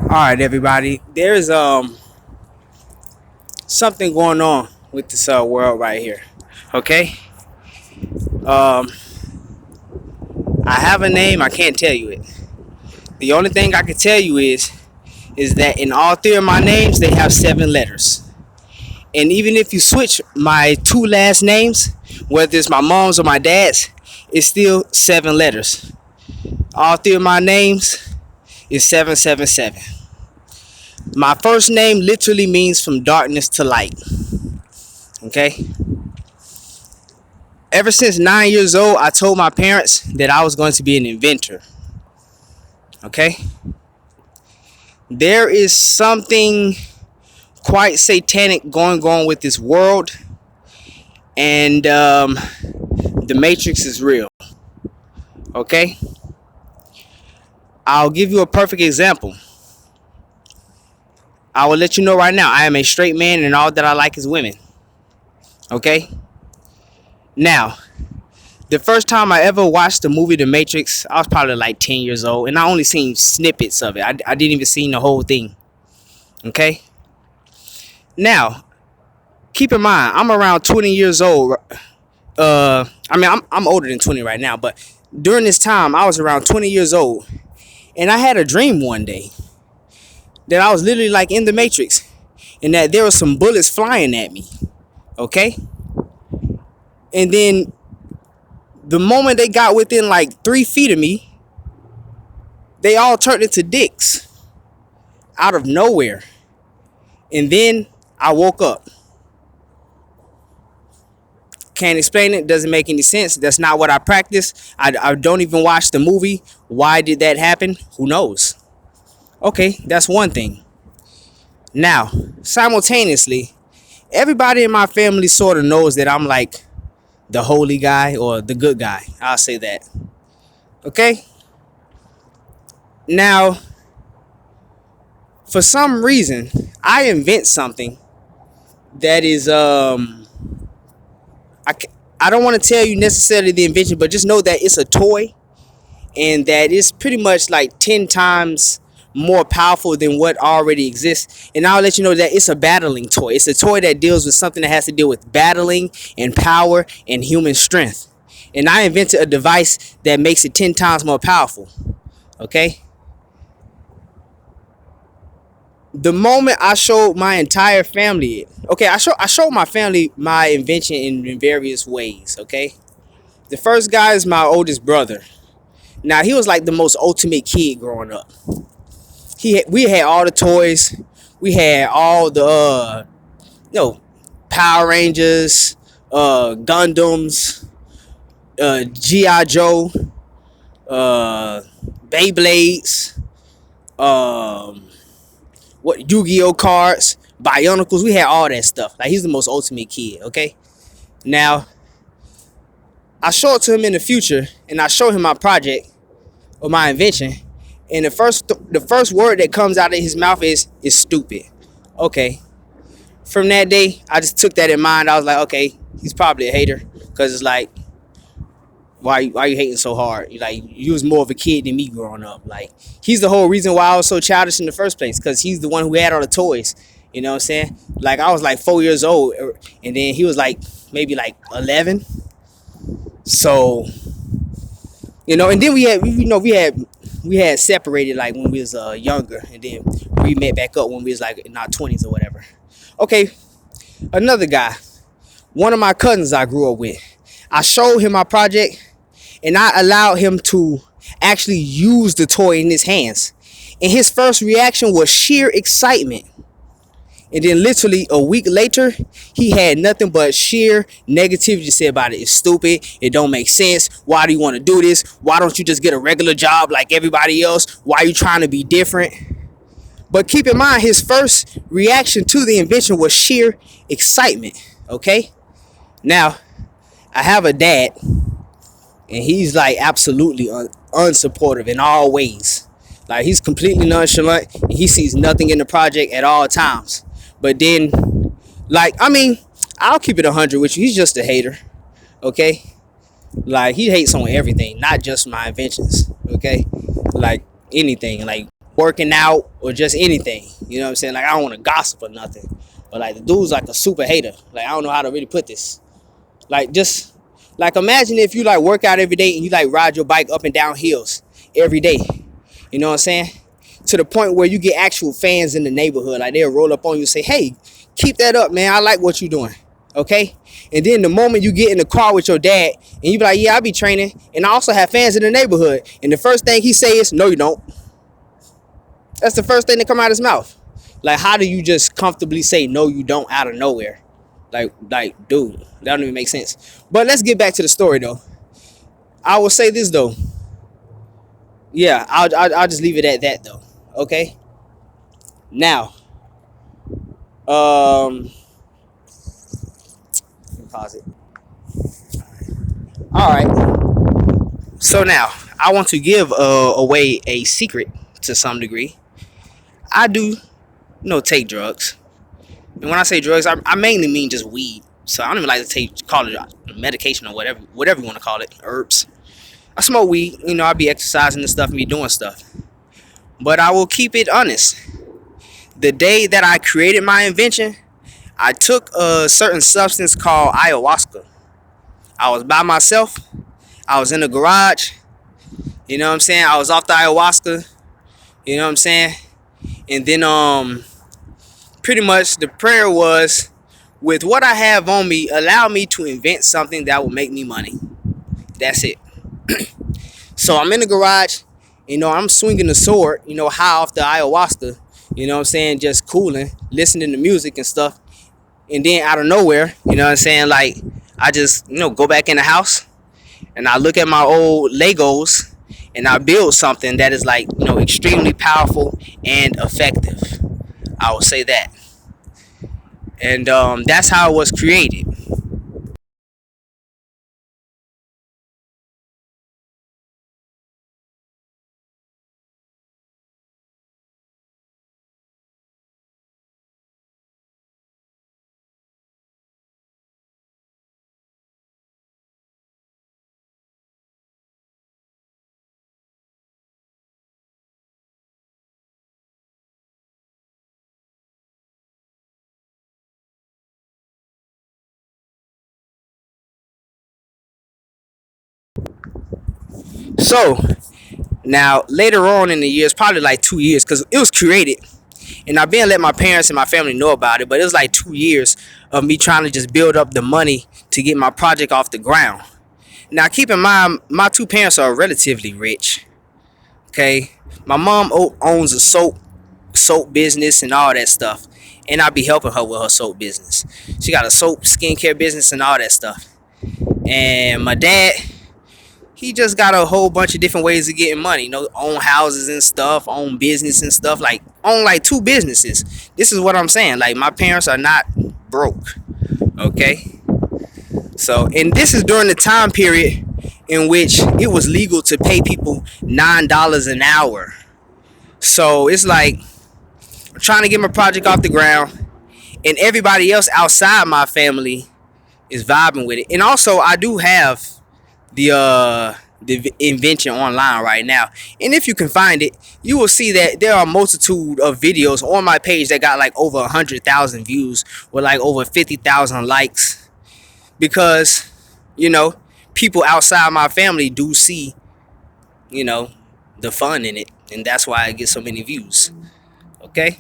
All right, everybody. There's something going on with this world right here. Okay. Um, I have a name. I can't tell you it. The only thing I can tell you is that in all three of my names they have 7 letters. And even if you switch my two last names, whether it's my mom's or my dad's, it's still 7 letters. All three of my names is 777. My first name literally means from darkness to light. Okay. Ever since 9 years old, I told my parents that I was going to be an inventor. Okay. There is something quite satanic going on with this world, and the Matrix is real. Okay. I'll give you a perfect example. I will let you know right now, I am a straight man and all that I like is women. Okay. Now, the first time I ever watched the movie The Matrix, I was probably like 10 years old, and I only seen snippets of it. I didn't even see the whole thing. Okay. Now, keep in mind, I'm around 20 years old. I'm older than 20 right now, but during this time, I was around 20 years old, and I had a dream one day that I was literally like in the Matrix, and that there were some bullets flying at me. Okay. And then the moment they got within like 3 feet of me, they all turned into dicks out of nowhere. And then I woke up. Can't explain it. Doesn't make any sense. That's not what I practice. I don't even watch the movie. Why did that happen? Who knows? Okay, that's one thing. Now, simultaneously, everybody in my family sort of knows that I'm like the holy guy or the good guy. I'll say that. Okay? Now, for some reason, I invent something that is I don't want to tell you necessarily the invention, but just know that it's a toy and that it's pretty much like 10 times more powerful than what already exists. And I'll let you know that it's a battling toy. It's a toy that deals with something that has to deal with battling and power and human strength. And I invented a device that makes it 10 times more powerful. Okay? The moment I showed my entire family it, okay, I showed my family my invention in various ways. Okay? The first guy is my oldest brother. Now, he was like the most ultimate kid growing up. We had all the toys. We had all the Power Rangers, Gundams, G.I. Joe, Beyblades, Yu-Gi-Oh cards, Bionicles. We had all that stuff. Like, he's the most ultimate kid. Okay. Now, I show it to him in the future, and I show him my project or my invention. And the first word that comes out of his mouth is stupid. Okay. From that day, I just took that in mind. I was like, okay, he's probably a hater, because it's like, why you hating so hard? You was more of a kid than me growing up. Like, he's the whole reason why I was so childish in the first place, because he's the one who had all the toys. You know what I'm saying? Like, I was like 4 years old, and then he was like maybe like 11. So, and then we had separated like when we was younger, and then we met back up when we was like in our 20s or whatever. Okay, another guy, one of my cousins I grew up with. I showed him my project, and I allowed him to actually use the toy in his hands. And his first reaction was sheer excitement. And then literally a week later, he had nothing but sheer negativity to say about it. It's stupid. It don't make sense. Why do you want to do this? Why don't you just get a regular job like everybody else? Why are you trying to be different? But keep in mind, his first reaction to the invention was sheer excitement. Okay? Now, I have a dad, and he's like absolutely unsupportive in all ways. Like, he's completely nonchalant, and he sees nothing in the project at all times. But then, I'll keep it 100 with you. He's just a hater. Okay? Like, he hates on everything, not just my inventions. Okay? Like, anything. Like, working out or just anything. You know what I'm saying? Like I don't want to gossip or nothing, but like the dude's like a super hater. Like I don't know how to really put this. Like just like imagine if you like work out every day and you like ride your bike up and down hills every day. You know what I'm saying? To the point where you get actual fans in the neighborhood. Like they'll roll up on you and say, "Hey, keep that up, man. I like what you're doing." Okay? And then the moment you get in the car with your dad and you be like, "Yeah, I be training and I also have fans in the neighborhood." And the first thing he say is, "No, you don't." That's the first thing that come out of his mouth. Like, how do you just comfortably say no, you don't out of nowhere? Dude, that don't even make sense. But let's get back to the story though. I will say this though. Yeah, I'll just leave it at that though. Okay. Now, pause it. All right. So now I want to give away a secret to some degree. I do, take drugs. And when I say drugs, I mainly mean just weed. So I don't even like to call it medication or whatever you want to call it, herbs. I smoke weed. I be exercising and stuff and be doing stuff. But I will keep it honest. The day that I created my invention, I took a certain substance called ayahuasca. I was by myself. I was in the garage. You know what I'm saying? I was off the ayahuasca. You know what I'm saying? And then pretty much the prayer was, with what I have on me, allow me to invent something that will make me money. That's it. So I'm in the garage, I'm swinging the sword, high off the ayahuasca, you know what I'm saying, just cooling, listening to music and stuff. And then out of nowhere, you know what I'm saying, like I just, go back in the house and I look at my old Legos and I build something that is like, extremely powerful and effective. I will say that. And that's how it was created. So now later on in the years, probably like 2 years, because it was created, and I've been let my parents and my family know about it, but it was like 2 years of me trying to just build up the money to get my project off the ground. Now keep in mind, my two parents are relatively rich. Okay, my mom owns a soap business and all that stuff, and I be helping her with her soap business. She got a soap skincare business and all that stuff. And my dad, he just got a whole bunch of different ways of getting money. Own houses and stuff, own business and stuff. Like own like two businesses. This is what I'm saying. Like my parents are not broke. Okay. So, and this is during the time period in which it was legal to pay people $9 an hour. So it's like I'm trying to get my project off the ground, and everybody else outside my family is vibing with it. And also, I do have the invention online right now, and if you can find it, you will see that there are a multitude of videos on my page that got like over 100,000 views with like over 50,000 likes, because people outside my family do see the fun in it, and that's why I get so many views. Okay.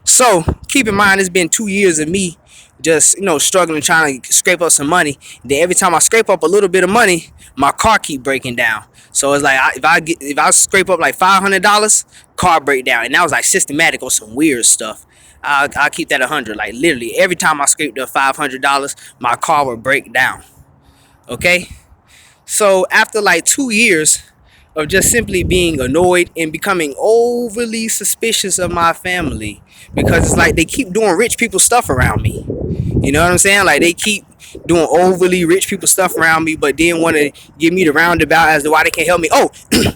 So keep in mind, it's been 2 years of me just struggling, trying to scrape up some money. Then every time I scrape up a little bit of money, my car keep breaking down. So it's like if I scrape up like $500, car break down, and that was like systematic or some weird stuff. I'll keep that 100. Like literally every time I scraped up $500, my car would break down. Okay. So after like 2 years of just simply being annoyed and becoming overly suspicious of my family, because it's like they keep doing rich people stuff around me. You know what I'm saying? Like they keep doing overly rich people stuff around me, but then want to give me the roundabout as to why they can't help me. Oh,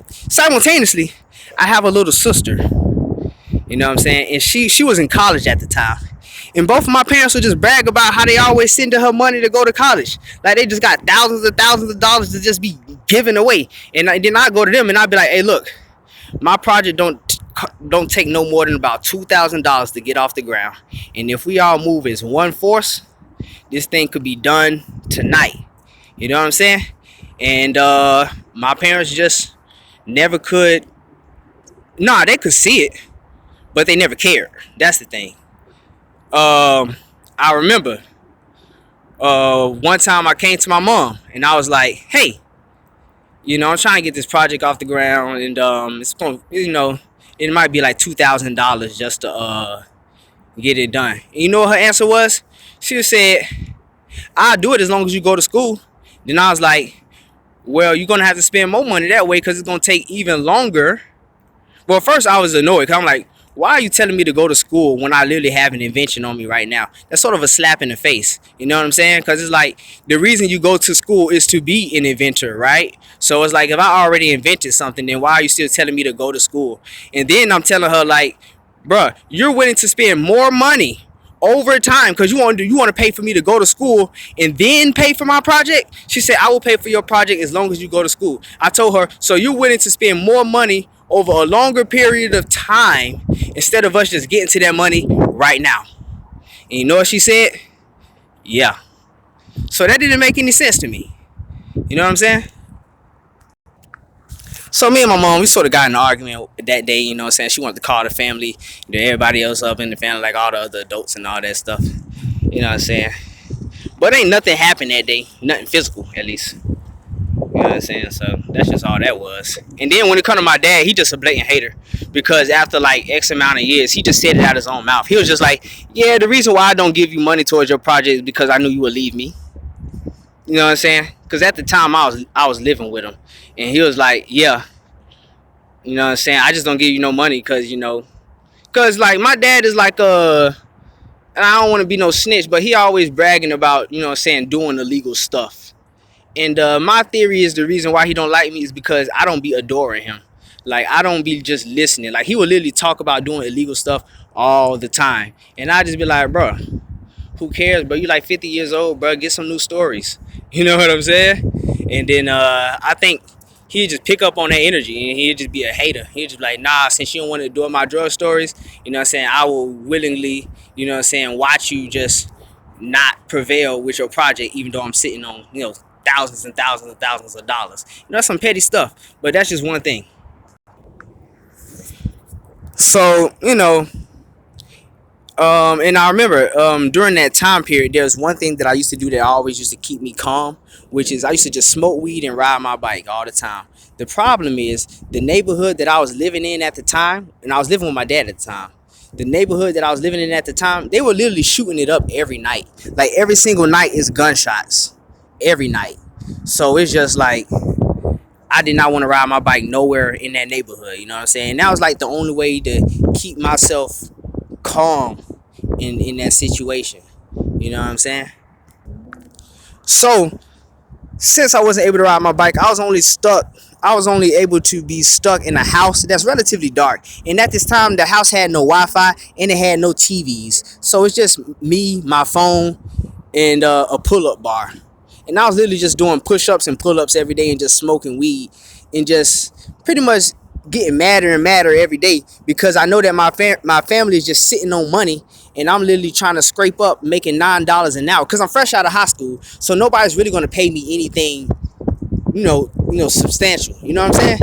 simultaneously, I have a little sister. You know what I'm saying? And she was in college at the time. And both of my parents would just brag about how they always sending her money to go to college. Like they just got thousands of dollars to just be giving away. And then I go to them and I'd be like, hey, look, my project don't take no more than about $2,000 to get off the ground. And if we all move as one force, this thing could be done tonight. You know what I'm saying? And my parents just never could. Nah, they could see it, but they never cared. That's the thing. I remember one time I came to my mom and I was like, hey, I'm trying to get this project off the ground, and it's going, it might be like $2,000 just to get it done. And you know what her answer was? She said, I'll do it as long as you go to school. Then I was like, well, you're gonna have to spend more money that way because it's gonna take even longer. Well, first I was annoyed because I'm like, why are you telling me to go to school when I literally have an invention on me right now? That's sort of a slap in the face. You know what I'm saying? Because it's like the reason you go to school is to be an inventor, right? So it's like if I already invented something, then why are you still telling me to go to school? And then I'm telling her like, bruh, you're willing to spend more money over time because you want to pay for me to go to school and then pay for my project. She said, I will pay for your project as long as you go to school. I told her, so you're willing to spend more money over a longer period of time instead of us just getting to that money right now. And you know what she said? Yeah. So that didn't make any sense to me. You know what I'm saying? So me and my mom, we sort of got in an argument that day, you know what I'm saying? She wanted to call the family, everybody else up in the family, like all the other adults and all that stuff. You know what I'm saying? But ain't nothing happened that day. Nothing physical, at least. You know what I'm saying? So that's just all that was. And then when it come to my dad, he just a blatant hater. Because after like X amount of years, he just said it out his own mouth. He was just like, yeah, the reason why I don't give you money towards your project is because I knew you would leave me. You know what I'm saying? Because at the time I was living with him. And he was like, yeah. You know what I'm saying? I just don't give you no money because, because like my dad is like and I don't want to be no snitch, but he always bragging about, doing illegal stuff. And my theory is the reason why he don't like me is because I don't be adoring him. Like, I don't be just listening. Like, he will literally talk about doing illegal stuff all the time. And I just be like, bro, who cares, bro? You like 50 years old, bro. Get some new stories. You know what I'm saying? And then I think he'd just pick up on that energy and he'd just be a hater. He'd just be like, nah, since you don't want to do my drug stories, you know what I'm saying, I will willingly, you know what I'm saying, watch you just not prevail with your project, even though I'm sitting on, thousands and thousands and thousands of dollars. That's some petty stuff, but that's just one thing. So, and I remember during that time period, there was one thing that I used to do that always used to keep me calm, which is I used to just smoke weed and ride my bike all the time. The problem is the neighborhood that I was living in at the time, and I was living with my dad at the time. The neighborhood that I was living in at the time, they were literally shooting it up every night. Like every single night is gunshots. Every night. So it's just like I did not want to ride my bike nowhere in that neighborhood. You know what I'm saying? And that was like the only way to keep myself calm in that situation. You know what I'm saying? So since I wasn't able to ride my bike, I was only able to be stuck in a house that's relatively dark. And at this time, the house had no Wi-Fi and it had no TVs. So it's just me, my phone, and a pull-up bar. And I was literally just doing push-ups and pull-ups every day and just smoking weed and just pretty much getting madder and madder every day because I know that my family is just sitting on money and I'm literally trying to scrape up making $9 an hour because I'm fresh out of high school. So nobody's really going to pay me anything, substantial. You know what I'm saying?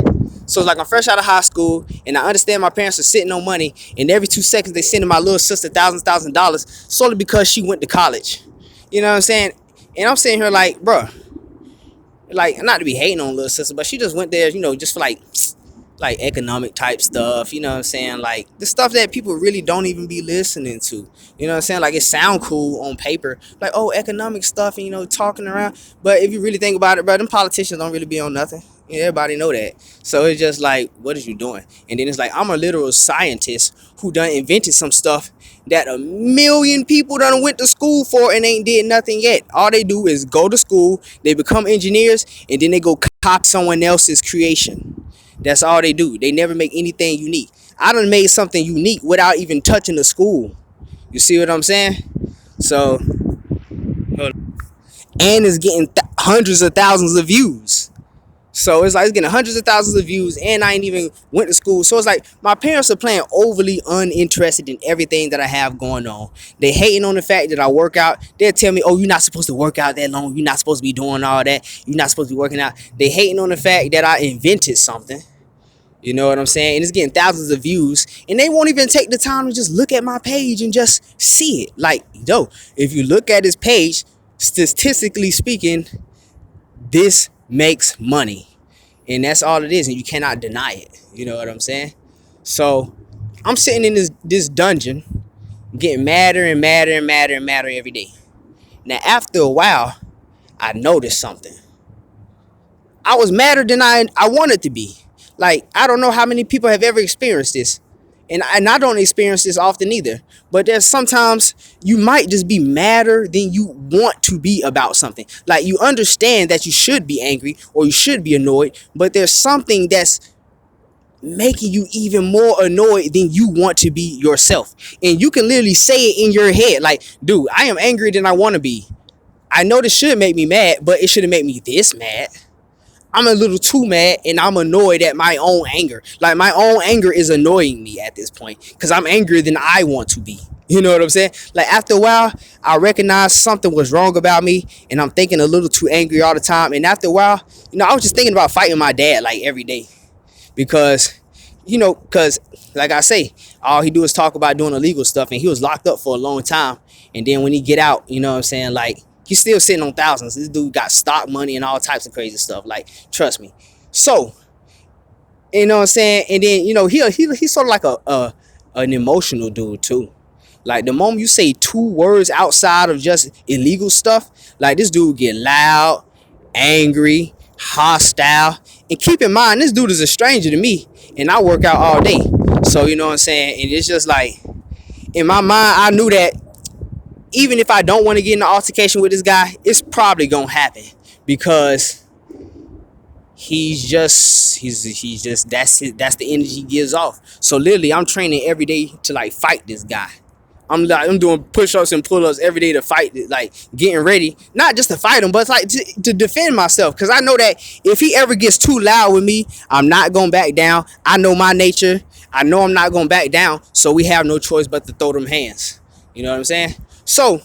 So it's like I'm fresh out of high school and I understand my parents are sitting on money and every 2 seconds they sending my little sister $1,000 solely because she went to college. You know what I'm saying? And I'm sitting here like, bro, like, not to be hating on little sister, but she just went there, just for like economic type stuff, you know what I'm saying? Like the stuff that people really don't even be listening to. You know what I'm saying? Like it sound cool on paper, like, oh, economic stuff and talking around. But if you really think about it, bro, them politicians don't really be on nothing. Everybody know that. So it's just like, what is you doing? And then it's like, I'm a literal scientist who done invented some stuff that 1 million people done went to school for and ain't did nothing yet. All they do is go to school, they become engineers, and then they go copy someone else's creation. That's all they do. They never make anything unique. I done made something unique without even touching the school. You see what I'm saying? So, and it's getting hundreds of thousands of views. So it's like it's getting hundreds of thousands of views, and I ain't even went to school. So it's like my parents are playing overly uninterested in everything that I have going on. They hating on the fact that I work out. They'll tell me, "Oh, you're not supposed to work out that long. You're not supposed to be doing all that. You're not supposed to be working out." They hating on the fact that I invented something. You know what I'm saying? And it's getting thousands of views, and they won't even take the time to just look at my page and just see it. Like, yo, if you look at this page, statistically speaking, this makes money. And that's all it is, and you cannot deny it. You know what I'm saying? So I'm sitting in this dungeon, getting madder and madder and madder and madder every day. Now after a while, I noticed something. I was madder than I wanted to be. Like, I don't know how many people have ever experienced this. And I don't experience this often either. But there's sometimes you might just be madder than you want to be about something. Like, you understand that you should be angry or you should be annoyed, but there's something that's making you even more annoyed than you want to be yourself. And you can literally say it in your head. Like, dude, I am angrier than I want to be. I know this should make me mad, but it shouldn't make me this mad. I'm a little too mad, and I'm annoyed at my own anger. Like, my own anger is annoying me at this point because I'm angrier than I want to be. You know what I'm saying? Like, after a while, I recognized something was wrong about me, and I'm thinking a little too angry all the time. And after a while, I was just thinking about fighting my dad like every day because, like I say, all he do is talk about doing illegal stuff, and he was locked up for a long time. And then when he get out, you know what I'm saying, like, he's still sitting on thousands. This dude got stock money and all types of crazy stuff. Like, trust me. So, you know what I'm saying? And then, he's sort of like an emotional dude too. Like, the moment you say 2 words outside of just illegal stuff, like, this dude get loud, angry, hostile. And keep in mind, this dude is a stranger to me, and I work out all day. So, you know what I'm saying? And it's just like, in my mind, I knew that even if I don't want to get in an altercation with this guy, it's probably gonna happen because he's just that's the energy he gives off. So literally, I'm training every day to like fight this guy. I'm doing push-ups and pull-ups every day to fight, like getting ready, not just to fight him, but like to defend myself. Because I know that if he ever gets too loud with me, I'm not gonna back down. I know my nature. I know I'm not gonna back down. So we have no choice but to throw them hands. You know what I'm saying? So,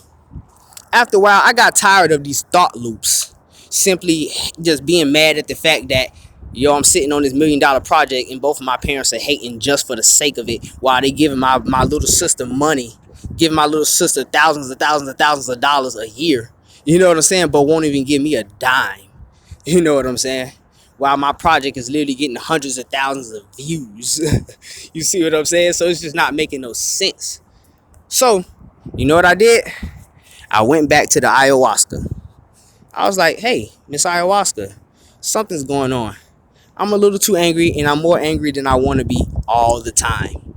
after a while, I got tired of these thought loops. Simply just being mad at the fact that, I'm sitting on this $1 million project and both of my parents are hating just for the sake of it while they giving my little sister money, giving my little sister thousands and thousands and thousands of dollars a year. You know what I'm saying? But won't even give me a dime. You know what I'm saying? While my project is literally getting hundreds of thousands of views. You see what I'm saying? So it's just not making no sense. So, you know what I did? I went back to the ayahuasca. I was like, hey, Miss Ayahuasca, something's going on. I'm a little too angry, and I'm more angry than I want to be all the time.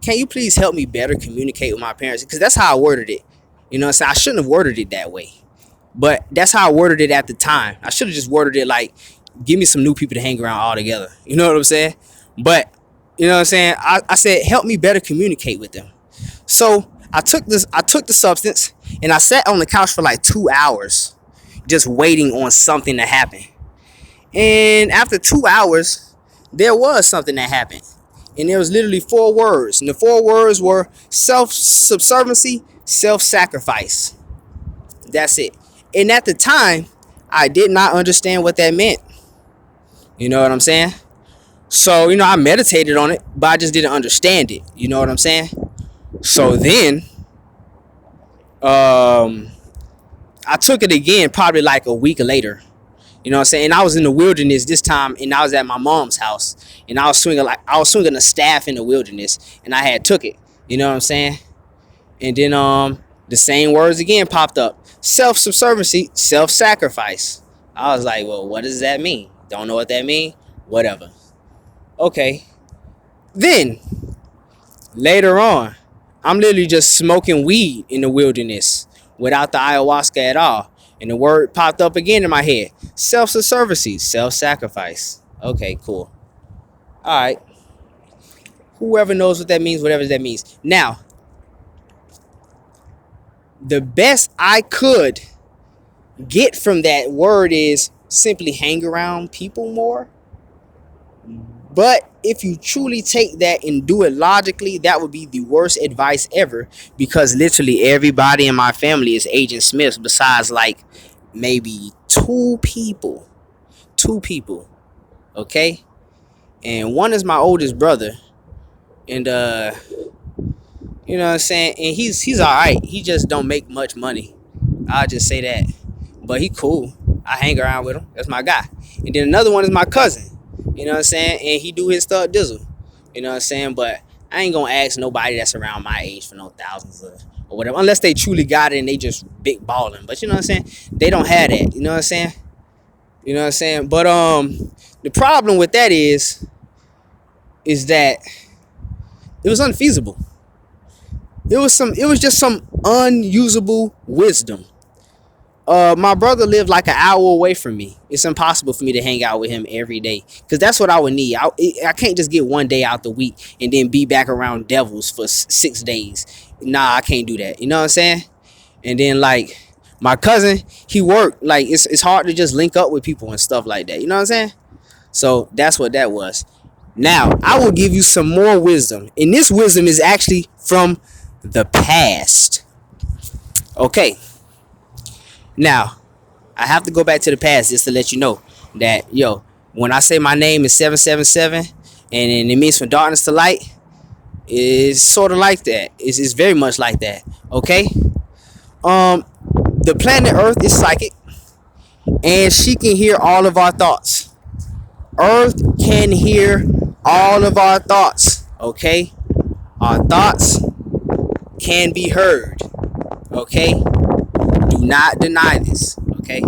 Can you please help me better communicate with my parents? Because that's how I worded it. You know what I'm saying? I shouldn't have worded it that way. But that's how I worded it at the time. I should have just worded it like, give me some new people to hang around all together. You know what I'm saying? But, you know what I'm saying? I said, help me better communicate with them. So I took the substance, and I sat on the couch for like 2 hours just waiting on something to happen. And after 2 hours, there was something that happened. And there was literally 4 words. And the 4 words were self-subserviency, self-sacrifice. That's it. And at the time, I did not understand what that meant. You know what I'm saying? So, I meditated on it, but I just didn't understand it. You know what I'm saying? So then, I took it again probably like a week later. You know what I'm saying? And I was in the wilderness this time, and I was at my mom's house, and I was swinging a staff in the wilderness, and I had took it. You know what I'm saying? And then the same words again popped up: self-subserviency, self-sacrifice. I was like, well, what does that mean? Don't know what that means. Whatever. Okay. Then later on, I'm literally just smoking weed in the wilderness without the ayahuasca at all. And the word popped up again in my head. Self-subserviency, self-sacrifice. Okay, cool. All right. Whoever knows what that means, whatever that means. Now, The best I could get from that word is simply hang around people more. But if you truly take that and do it logically, that would be the worst advice ever, because literally everybody in my family is Agent Smiths besides like maybe two people. Two people. Okay? And one is my oldest brother. And you know what I'm saying? And he's alright. He just don't make much money. I'll just say that. But he cool. I hang around with him. That's my guy. And then another one is my cousin. You know what I'm saying? And he do his stuff dizzle. You know what I'm saying? But I ain't gonna ask nobody that's around my age for no thousands or whatever. Unless they truly got it and they just big balling. But you know what I'm saying? They don't have that. You know what I'm saying? You know what I'm saying? But the problem with that is that it was unfeasible. It was just some unusable wisdom. My brother lived like an hour away from me. It's impossible for me to hang out with him every day, because that's what I would need. I can't just get one day out the week and then be back around devils for 6 days. Nah, I can't do that. You know what I'm saying? And then like my cousin, he worked. Like it's hard to just link up with people and stuff like that. You know what I'm saying? So that's what that was. Now I will give you some more wisdom, and this wisdom is actually from the past. Okay. Now, I have to go back to the past just to let you know that, when I say my name is 777 and it means from darkness to light, it's sort of like that. It's very much like that. Okay? The planet Earth is psychic, and she can hear all of our thoughts. Earth can hear all of our thoughts. Okay? Our thoughts can be heard. Okay? Do not deny this. Okay?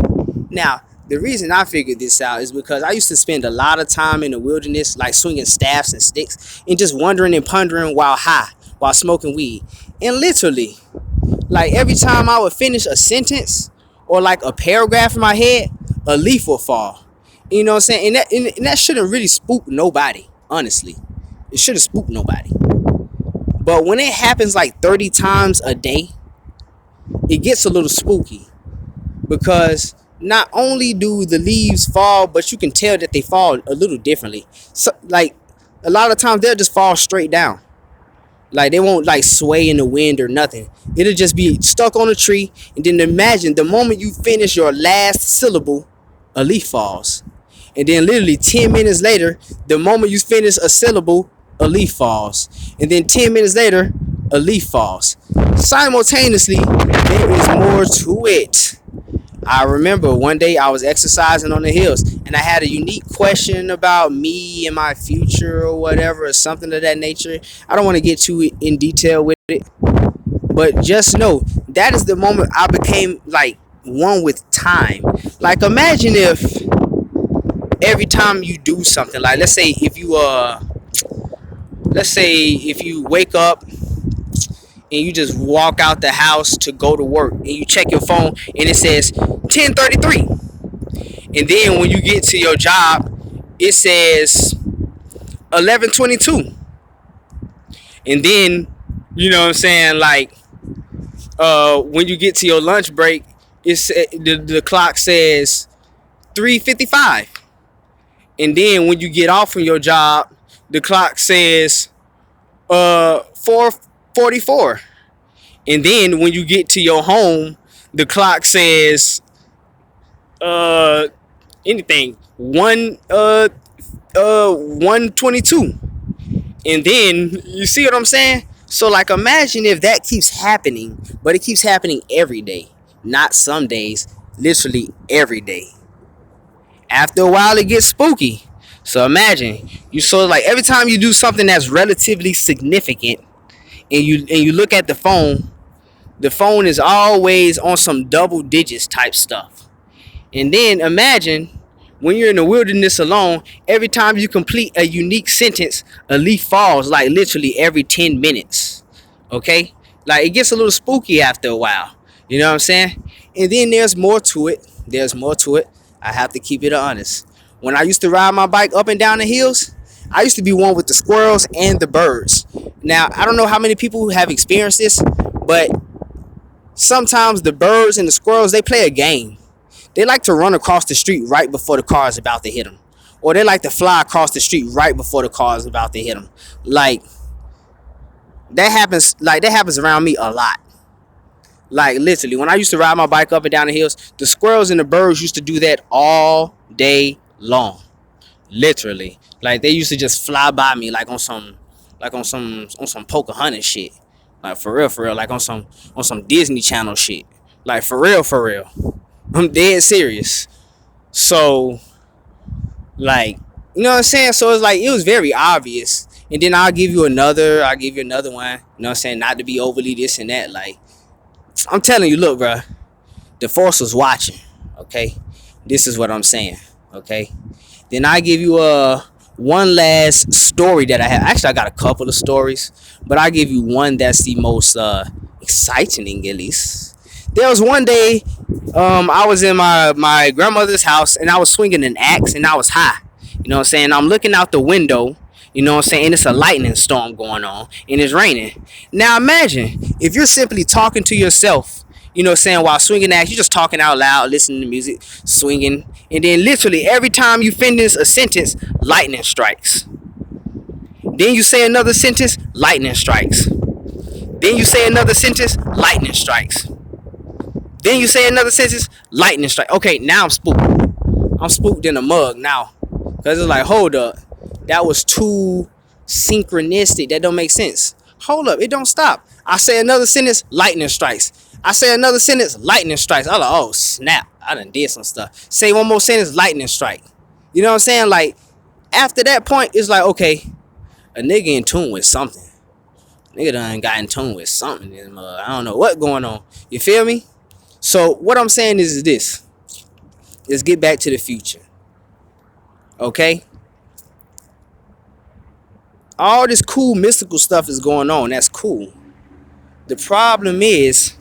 Now, the reason I figured this out is because I used to spend a lot of time in the wilderness, like swinging staffs and sticks and just wondering and pondering while high, while smoking weed. And literally, like every time I would finish a sentence or like a paragraph in my head, a leaf would fall. You know what I'm saying? And that shouldn't really spook nobody, honestly. It shouldn't spook nobody. But when it happens like 30 times a day, it gets a little spooky, because not only do the leaves fall, but you can tell that they fall a little differently. So, like, a lot of times they'll just fall straight down. Like, they won't like sway in the wind or nothing. It'll just be stuck on a tree. And then imagine the moment you finish your last syllable, a leaf falls. And then literally 10 minutes later, the moment you finish a syllable, a leaf falls. And then 10 minutes later, a leaf falls. Simultaneously, there is more to it. I remember one day I was exercising on the hills, and I had a unique question about me and my future or whatever, or something of that nature. I don't want to get too in detail with it, but just know that is the moment I became like one with time. Like, imagine if every time you do something, like let's say if you wake up and you just walk out the house to go to work, and you check your phone and it says 10:33, and then when you get to your job it says 11:22, and then you know what I'm saying, like when you get to your lunch break, it's the clock says 3:55, and then when you get off from your job the clock says 4:44, and then when you get to your home the clock says anything 1:22, and then you see what I'm saying. So like, imagine if that keeps happening, but it keeps happening every day, not some days, literally every day. After a while it gets spooky. So imagine you sort of like, every time you do something that's relatively significant and you look at the phone is always on some double digits type stuff. And then imagine when you're in the wilderness alone, every time you complete a unique sentence, a leaf falls, like literally every 10 minutes. Okay? Like, it gets a little spooky after a while. You know what I'm saying? And then there's more to it. I have to keep it honest. When I used to ride my bike up and down the hills, I used to be one with the squirrels and the birds. Now, I don't know how many people have experienced this, but Sometimes the birds and the squirrels, they play a game. They like to run across the street right before the car is about to hit them, or they like to fly across the street right before the car is about to hit them. Like that happens. Like that happens around me a lot. Like literally, when I used to ride my bike up and down the hills, the squirrels and the birds used to do that all day long. Literally, like they used to just fly by me on some Pocahontas shit. Like for real, like on some Disney Channel shit. Like for real, for real. I'm dead serious. So like, you know what I'm saying? So it's like it was very obvious. And then I'll give you another one. You know what I'm saying? Not to be overly this and that. Like I'm telling you, look, bro, the force was watching. Okay, this is what I'm saying. Okay, then I give you one last story that I have. Actually, I got a couple of stories, but I give you one that's the most exciting, at least. There was one day, I was in my grandmother's house and I was swinging an axe and I was high. You know what I'm saying? I'm looking out the window. You know what I'm saying? And it's a lightning storm going on and it's raining. Now imagine if you're simply talking to yourself, you know what I'm saying, while swinging axe, you're just talking out loud, listening to music, swinging, and then literally every time you finish a sentence, lightning strikes. Then you say another sentence, lightning strikes. Then you say another sentence, lightning strikes. Then you say another sentence, lightning strike. Okay, now I'm spooked. I'm spooked in a mug now. Because it's like, hold up. That was too synchronistic. That don't make sense. Hold up. It don't stop. I say another sentence, lightning strikes. I say another sentence, lightning strikes. I'm like, oh, snap. I done did some stuff. Say one more sentence, lightning strike. You know what I'm saying? Like, after that point, it's like, okay, a nigga in tune with something. Nigga done got in tune with something. I don't know what going on. You feel me? So what I'm saying is this. Let's get back to the future. Okay? All this cool mystical stuff is going on. That's cool. The problem is,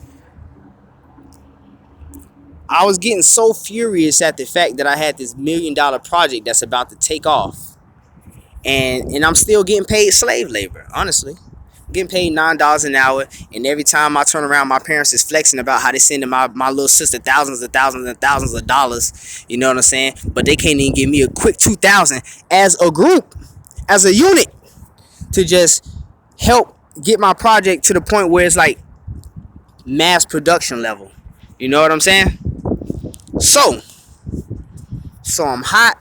I was getting so furious at the fact that I had this $1 million project that's about to take off. And I'm still getting paid slave labor, honestly. Getting paid $9 an hour, and every time I turn around, my parents is flexing about how they sending my little sister thousands and thousands and thousands of dollars. You know what I'm saying? But they can't even give me a quick 2,000 as a group, as a unit, to just help get my project to the point where it's like mass production level. You know what I'm saying? So I'm hot.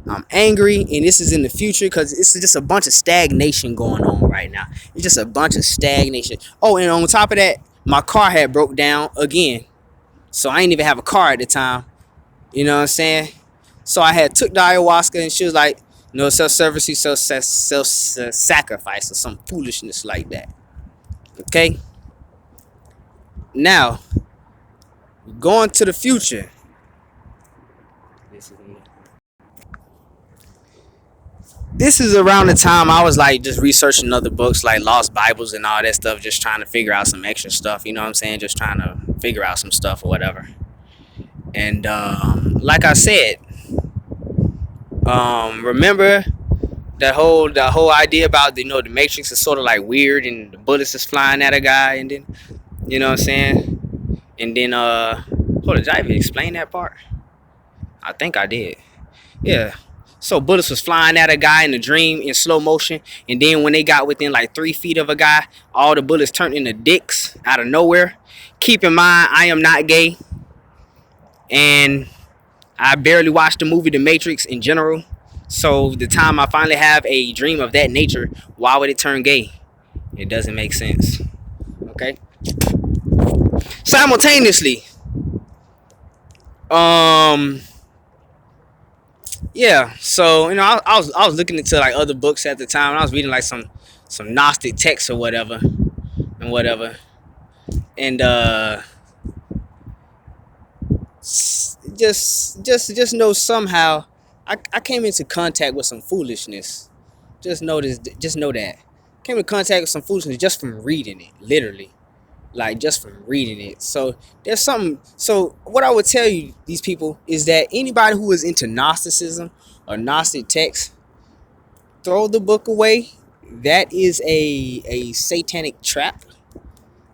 I'm angry, and this is in the future because it's just a bunch of stagnation going on right now. It's just a bunch of stagnation. Oh, and on top of that, my car had broke down again. So I didn't even have a car at the time. You know what I'm saying? So I had took the ayahuasca, and she was like, no self-service, self-sacrifice or some foolishness like that. Okay? Now, going to the future. This is around the time I was like just researching other books like Lost Bibles and all that stuff, just trying to figure out some extra stuff, you know what I'm saying? Just trying to figure out some stuff or whatever. And like I said, remember that whole idea about the Matrix is sort of like weird and the bullets is flying at a guy, and then you know what I'm saying? And then hold on, did I even explain that part? I think I did. Yeah. So bullets was flying at a guy in the dream in slow motion, and then when they got within like 3 feet of a guy, all the bullets turned into dicks out of nowhere. Keep in mind, I am not gay, and I barely watched the movie The Matrix in general. So the time I finally have a dream of that nature, why would it turn gay? It doesn't make sense. Okay. Simultaneously, yeah, so I was looking into like other books at the time, and I was reading like some Gnostic texts or whatever, and just know somehow I came into contact with some foolishness. Just know that came in contact with some foolishness just from reading it, literally. Like just from reading it. So there's something. So what I would tell you, these people, is that anybody who is into Gnosticism or Gnostic texts, throw the book away. That is a satanic trap.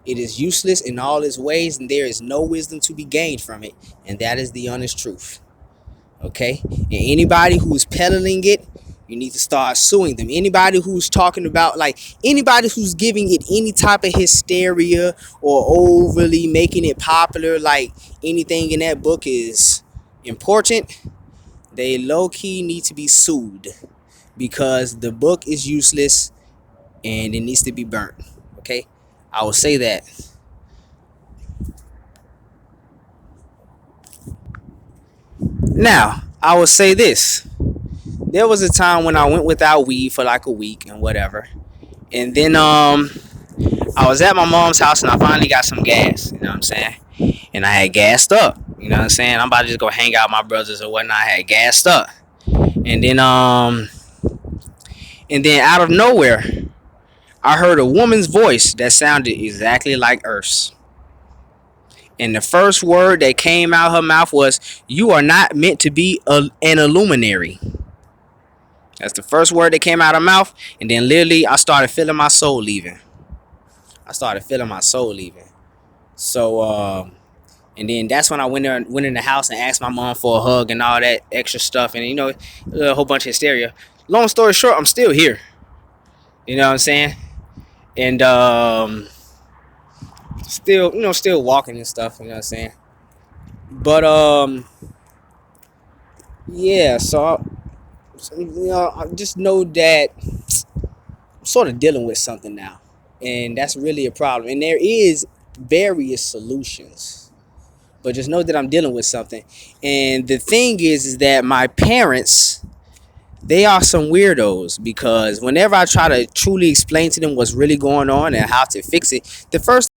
It is useless in all its ways, and there is no wisdom to be gained from it, and that is the honest truth. Okay? And anybody who's peddling it, you need to start suing them. Anybody who's talking about, like, anybody who's giving it any type of hysteria or overly making it popular, like anything in that book is important, they low-key need to be sued, because the book is useless and it needs to be burnt. Okay? I will say that. Now, I will say this. There was a time when I went without weed for like a week and whatever. And then I was at my mom's house and I finally got some gas, you know what I'm saying? And I had gassed up, you know what I'm saying? I'm about to just go hang out with my brothers or whatnot. I had gassed up. And then out of nowhere, I heard a woman's voice that sounded exactly like Earth's. And the first word that came out her mouth was, "You are not meant to be an illuminary." That's the first word that came out of her mouth. And then literally, I started feeling my soul leaving. So, and then that's when I went in the house and asked my mom for a hug and all that extra stuff. And, a whole bunch of hysteria. Long story short, I'm still here. You know what I'm saying? And, still walking and stuff, you know what I'm saying? But yeah, so I just know that I'm sort of dealing with something now, and that's really a problem. And there is various solutions, but just know that I'm dealing with something. And the thing is that my parents, they are some weirdos, because whenever I try to truly explain to them what's really going on and how to fix it, the first